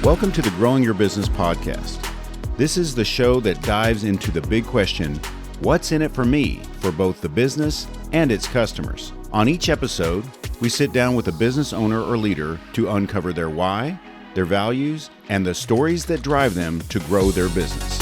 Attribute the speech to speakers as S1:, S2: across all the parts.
S1: Welcome to the Growing Your Business podcast. This is the show that dives into the big question, what's in it for me, for both the business and its customers? On each episode, we sit down with a business owner or leader to uncover their why, their values, and the stories that drive them to grow their business.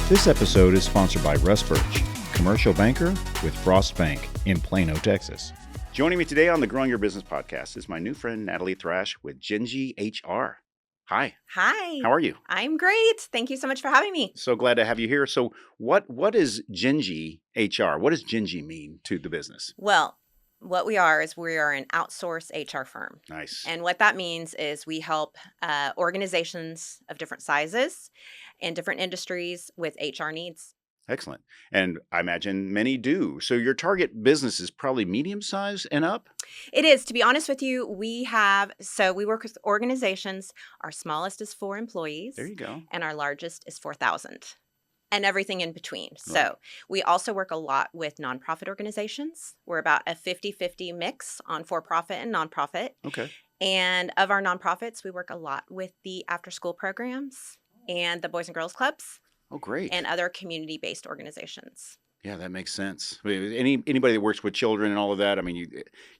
S1: This episode is sponsored by Russ Birch, commercial banker with Frost Bank in Plano, Texas. Joining me today on the Growing Your Business podcast is my new friend, Natalie Thrash with Jinji HR. Hi.
S2: Hi.
S1: How are you?
S2: I'm great. Thank you so much for having me.
S1: So glad to have you here. So what is Jinji HR? What does Jinji mean to the business?
S2: Well, what we are is we are an outsourced HR firm.
S1: Nice.
S2: And what that means is we help organizations of different sizes and different industries with HR needs.
S1: Excellent. And I imagine many do. So your target business is probably medium size and up?
S2: It is. To be honest with you, we work with organizations. Our smallest is 4 employees.
S1: There you go.
S2: And our largest is 4,000. And everything in between.
S1: Right.
S2: So we also work a lot with nonprofit organizations. We're about a 50-50 mix on for-profit and nonprofit.
S1: Okay.
S2: And of our nonprofits, we work a lot with the after-school programs and the Boys and Girls Clubs.
S1: Oh, great.
S2: And other community-based organizations.
S1: Yeah, that makes sense. I mean, anybody that works with children and all of that, I mean,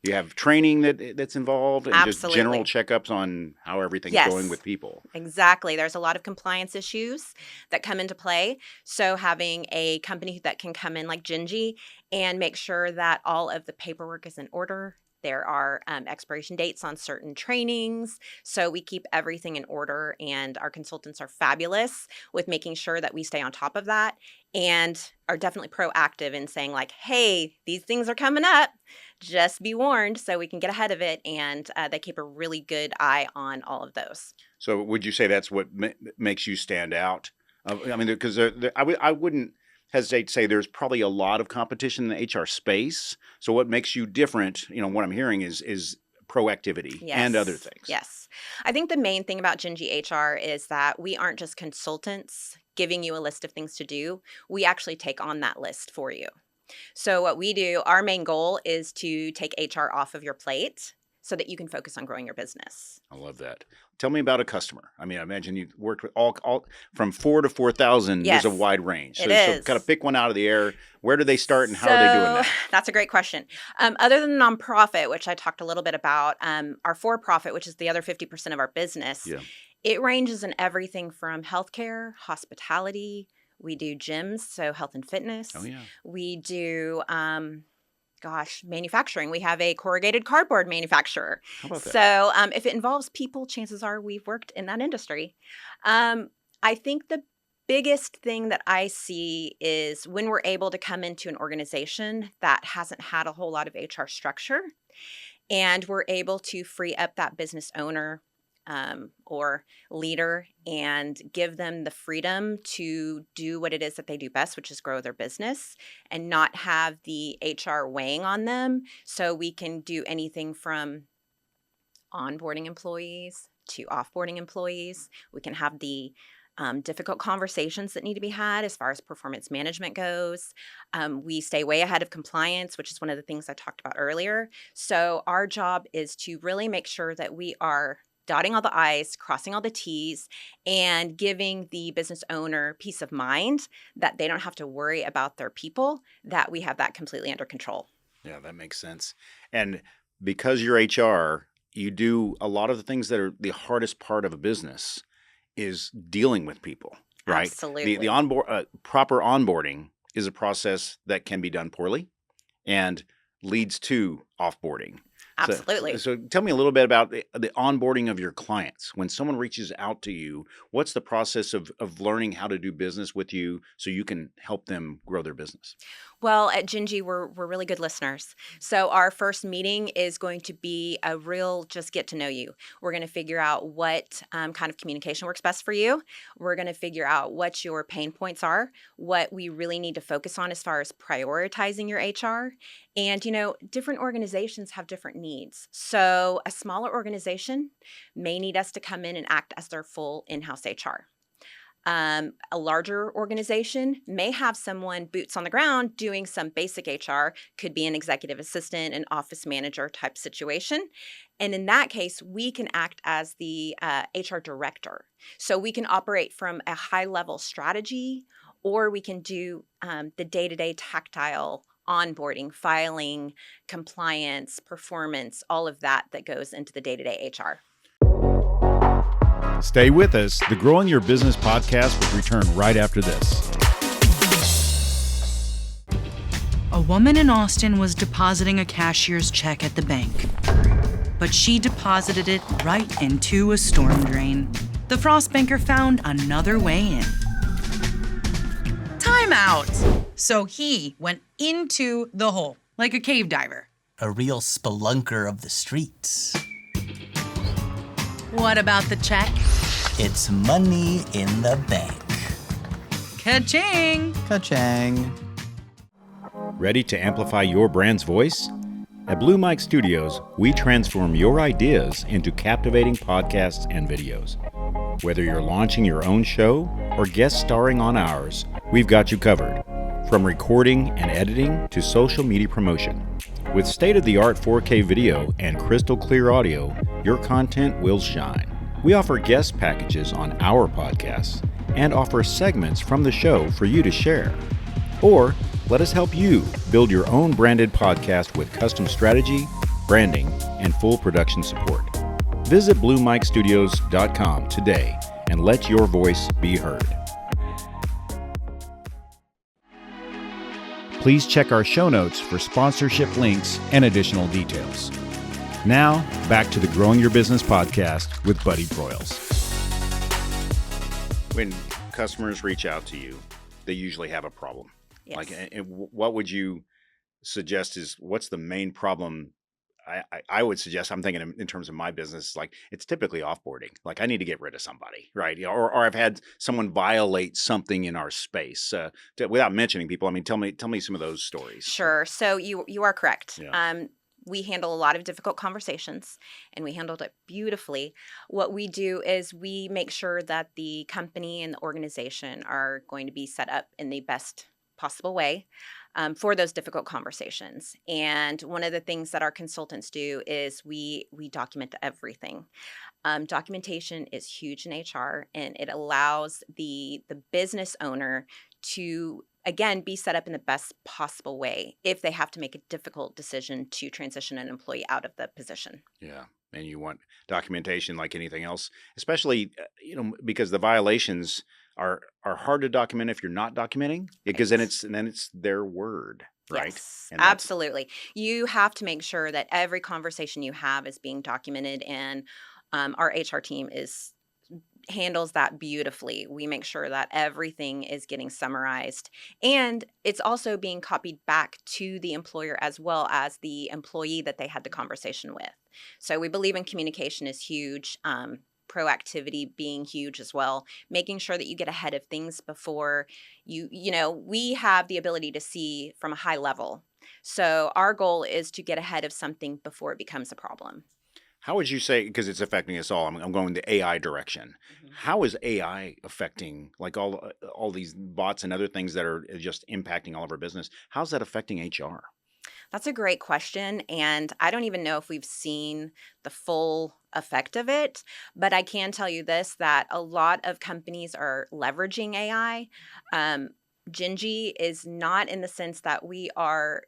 S1: you have training that's involved and
S2: Absolutely.
S1: just general checkups on how everything's
S2: Yes.
S1: going with people.
S2: Exactly. There's a lot of compliance issues that come into play. So having a company that can come in like Jinji and make sure that all of the paperwork is in order. There are expiration dates on certain trainings. So we keep everything in order, and our consultants are fabulous with making sure that we stay on top of that and are definitely proactive in saying like, hey, these things are coming up. Just be warned so we can get ahead of it. And they keep a really good eye on all of those.
S1: So would you say that's what makes you stand out? I mean, because I wouldn't hesitate to say there's probably a lot of competition in the HR space. So what makes you different, what I'm hearing is proactivity and other things.
S2: Yes. I think the main thing about Jinji HR is that we aren't just consultants giving you a list of things to do. We actually take on that list for you. So what we do, our main goal is to take HR off of your plate so that you can focus on growing your business.
S1: I love that. Tell me about a customer. I mean, I imagine you worked with all from 4 to 4,000.
S2: Yes,
S1: there's a wide range. So
S2: is.
S1: kind of pick one out of the air. Where do they start and how are they doing that?
S2: That's a great question. Other than nonprofit, which I talked a little bit about, our for-profit, which is the other 50% of our business, it ranges in everything from healthcare, hospitality. We do gyms, so health and fitness.
S1: Oh, yeah.
S2: We do manufacturing. We have a corrugated cardboard manufacturer.
S1: How about that?
S2: So if it involves people, chances are we've worked in that industry. I think the biggest thing that I see is when we're able to come into an organization that hasn't had a whole lot of HR structure, and we're able to free up that business owner or leader and give them the freedom to do what it is that they do best, which is grow their business and not have the HR weighing on them. So we can do anything from onboarding employees to offboarding employees. We can have the difficult conversations that need to be had as far as performance management goes. We stay way ahead of compliance, which is one of the things I talked about earlier. So our job is to really make sure that we are dotting all the I's, crossing all the T's, and giving the business owner peace of mind that they don't have to worry about their people, that we have that completely under control.
S1: Yeah, that makes sense. And because you're HR, you do a lot of the things that are the hardest part of a business is dealing with people, right?
S2: Absolutely.
S1: The proper onboarding is a process that can be done poorly and leads to offboarding.
S2: Absolutely.
S1: So tell me a little bit about the onboarding of your clients. When someone reaches out to you, what's the process of learning how to do business with you so you can help them grow their business?
S2: Well, at Jinji, we're really good listeners. So our first meeting is going to be a real just get to know you. We're going to figure out what kind of communication works best for you. We're going to figure out what your pain points are, what we really need to focus on as far as prioritizing your HR. And, different organizations have different needs. So a smaller organization may need us to come in and act as their full in-house HR. A larger organization may have someone boots on the ground doing some basic HR, could be an executive assistant, an office manager type situation. And in that case, we can act as the HR director. So we can operate from a high level strategy, or we can do the day to day tactile onboarding, filing, compliance, performance, all of that that goes into the day to day HR.
S1: Stay with us. The Growing Your Business podcast will return right after this.
S3: A woman in Austin was depositing a cashier's check at the bank, but she deposited it right into a storm drain. The frost banker found another way in. Time out! So he went into the hole, like a cave diver.
S4: A real spelunker of the streets.
S3: What about the check?
S4: It's money in the bank.
S3: Ka-ching!
S4: Ka-chang.
S1: Ready to amplify your brand's voice? At Blue Mike Studios, we transform your ideas into captivating podcasts and videos. Whether you're launching your own show or guest starring on ours, we've got you covered. From recording and editing to social media promotion. With state-of-the-art 4K video and crystal clear audio, your content will shine. We offer guest packages on our podcasts and offer segments from the show for you to share. Or let us help you build your own branded podcast with custom strategy, branding, and full production support. Visit BlueMikeStudios.com today and let your voice be heard. Please check our show notes for sponsorship links and additional details. Now, back to the Growing Your Business podcast with Buddy Broyles. When customers reach out to you, they usually have a problem.
S2: Yes.
S1: What would you suggest is what's the main problem? I would suggest, I'm thinking in terms of my business, like it's typically offboarding. Like I need to get rid of somebody, right? Or I've had someone violate something in our space. Without mentioning people, I mean, tell me some of those stories.
S2: Sure. So you are correct.
S1: Yeah.
S2: We handle a lot of difficult conversations, and we handled it beautifully. What we do is we make sure that the company and the organization are going to be set up in the best possible way for those difficult conversations. And one of the things that our consultants do is we document everything. Documentation is huge in HR, and it allows the business owner to, again, be set up in the best possible way if they have to make a difficult decision to transition an employee out of the position.
S1: Yeah. And you want documentation like anything else, especially, because the violations are hard to document if you're not documenting, because then it's their word, right?
S2: Yes, absolutely. You have to make sure that every conversation you have is being documented, and our HR team handles that beautifully. We make sure that everything is getting summarized, and it's also being copied back to the employer as well as the employee that they had the conversation with. So we believe in communication is huge. Proactivity being huge as well, making sure that you get ahead of things before we have the ability to see from a high level. So our goal is to get ahead of something before it becomes a problem.
S1: How would you say, because it's affecting us all, I'm going the AI direction. Mm-hmm. How is AI affecting, like all these bots and other things that are just impacting all of our business? How's that affecting HR?
S2: That's a great question, and I don't even know if we've seen the full effect of it, but I can tell you this, that a lot of companies are leveraging AI. Jinji is not in the sense that we are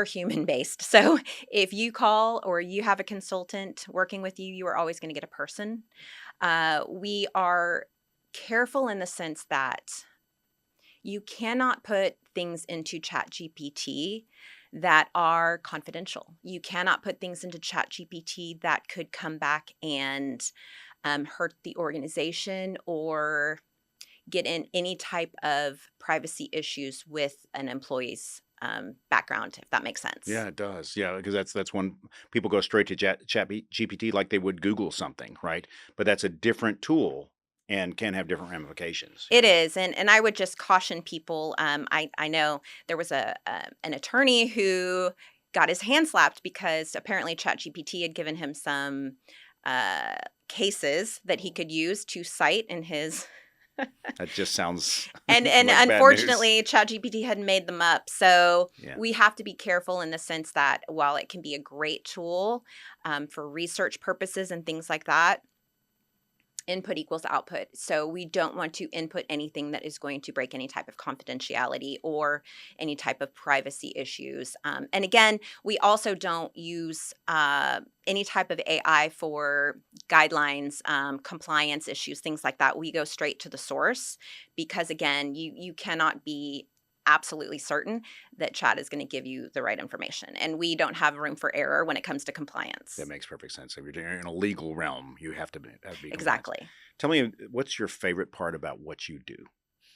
S2: human based. So if you call or you have a consultant working with you, you are always going to get a person. We are careful in the sense that you cannot put things into ChatGPT that are confidential. You cannot put things into ChatGPT that could come back and hurt the organization or get in any type of privacy issues with an employee's background, if that makes sense.
S1: Yeah, it does. Yeah, because that's when people go straight to ChatGPT like they would Google something, right? But that's a different tool and can have different ramifications.
S2: It is, and I would just caution people. I know there was an attorney who got his hand slapped because apparently ChatGPT had given him some cases that he could use to cite in his
S1: That just sounds
S2: And
S1: like bad news.
S2: unfortunately, ChatGPT had made them up. So
S1: Yeah.
S2: we have to be careful in the sense that while it can be a great tool for research purposes and things like that, input equals output. So we don't want to input anything that is going to break any type of confidentiality or any type of privacy issues. And again, we also don't use any type of AI for guidelines, compliance issues, things like that. We go straight to the source because, again, you cannot be absolutely certain that chat is going to give you the right information. And we don't have room for error when it comes to compliance.
S1: That makes perfect sense. If you're in a legal realm, you have to be compliant.
S2: Exactly.
S1: Tell me, what's your favorite part about what you do?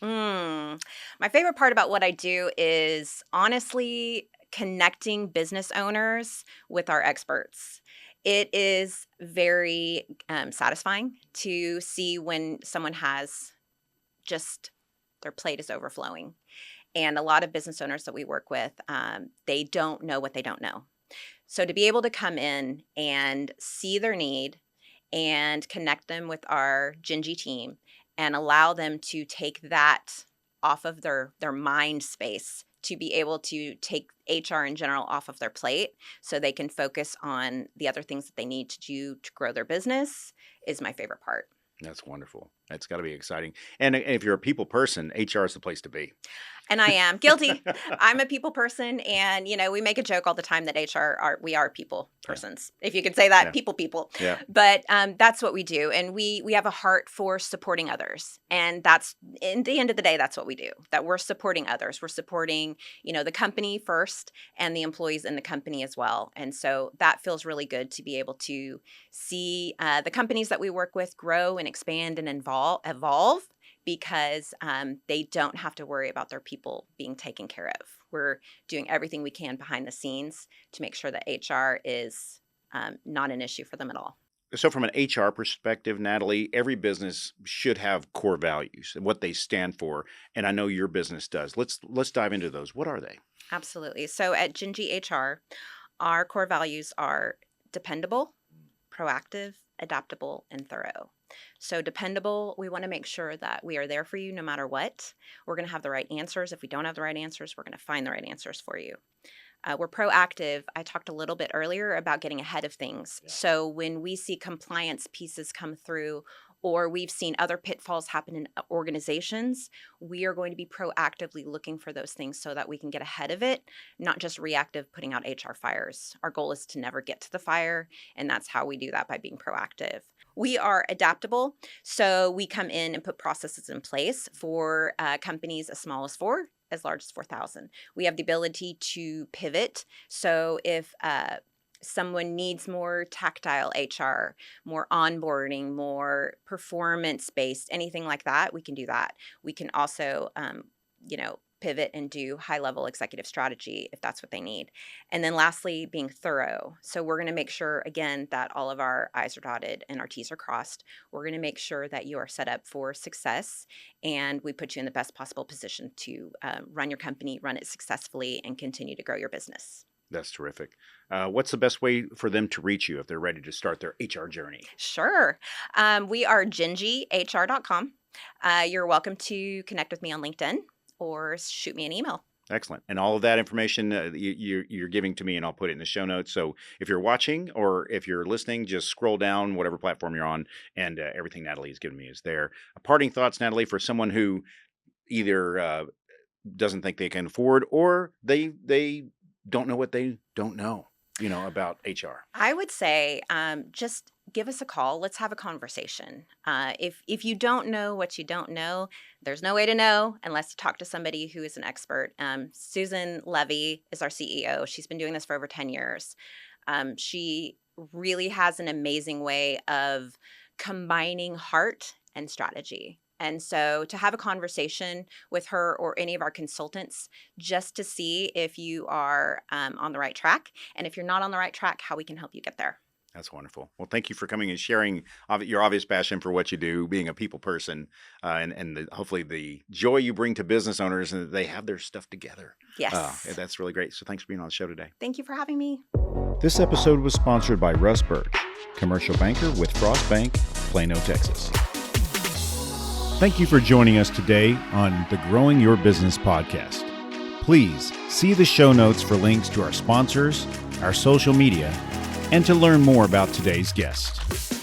S2: My favorite part about what I do is honestly connecting business owners with our experts. It is very satisfying to see when someone has just their plate is overflowing. And a lot of business owners that we work with, they don't know what they don't know. So to be able to come in and see their need and connect them with our Jinji team and allow them to take that off of their mind space to be able to take HR in general off of their plate so they can focus on the other things that they need to do to grow their business is my favorite part.
S1: That's wonderful. That's got to be exciting. And if you're a people person, HR is the place to be.
S2: And I am guilty. I'm a people person. And, we make a joke all the time that we are people persons. Yeah. If you could say that,
S1: Yeah.
S2: people.
S1: Yeah.
S2: But that's what we do. And we have a heart for supporting others. And that's, in the end of the day, that's what we do, that we're supporting others. We're supporting, the company first and the employees in the company as well. And so that feels really good to be able to see the companies that we work with grow and expand and evolve. Because they don't have to worry about their people being taken care of. We're doing everything we can behind the scenes to make sure that HR is not an issue for them at all.
S1: So from an HR perspective, Natalie, every business should have core values and what they stand for. And I know your business does. Let's dive into those. What are they?
S2: Absolutely. So at Jinji HR, our core values are dependable, proactive, adaptable, and thorough. So dependable, we want to make sure that we are there for you no matter what. We're going to have the right answers. If we don't have the right answers, we're going to find the right answers for you. We're proactive. I talked a little bit earlier about getting ahead of things. Yeah. So when we see compliance pieces come through, or we've seen other pitfalls happen in organizations, we are going to be proactively looking for those things so that we can get ahead of it, not just reactive putting out HR fires. Our goal is to never get to the fire, and that's how we do that, by being proactive. We are adaptable, so we come in and put processes in place for companies as small as 4, as large as 4,000. We have the ability to pivot, so if someone needs more tactile HR, more onboarding, more performance-based, anything like that, we can do that. We can also, pivot and do high-level executive strategy if that's what they need. And then lastly, being thorough. So we're going to make sure, again, that all of our I's are dotted and our T's are crossed. We're going to make sure that you are set up for success, and we put you in the best possible position to run your company, run it successfully, and continue to grow your business.
S1: That's terrific. What's the best way for them to reach you if they're ready to start their HR journey?
S2: Sure. We are jinjihr.com. You're welcome to connect with me on LinkedIn or shoot me an email.
S1: Excellent. And all of that information you're giving to me, and I'll put it in the show notes. So if you're watching or if you're listening, just scroll down whatever platform you're on, and everything Natalie has given me is there. Parting thoughts, Natalie, for someone who either doesn't think they can afford, or they don't know what they don't know, about HR.
S2: I would say just give us a call. Let's have a conversation. If you don't know what you don't know, there's no way to know unless you talk to somebody who is an expert. Susan Levy is our CEO. She's been doing this for over 10 years. She really has an amazing way of combining heart and strategy. And so to have a conversation with her or any of our consultants just to see if you are on the right track, and if you're not on the right track, how we can help you get there.
S1: That's wonderful. Well, thank you for coming and sharing your obvious passion for what you do, being a people person, and hopefully the joy you bring to business owners, and that they have their stuff together.
S2: Yes.
S1: That's really great. So thanks for being on the show today.
S2: Thank you for having me.
S1: This episode was sponsored by Russ Birch, commercial banker with Frost Bank, Plano, Texas. Thank you for joining us today on the Growing Your Business podcast. Please see the show notes for links to our sponsors, our social media, and to learn more about today's guest.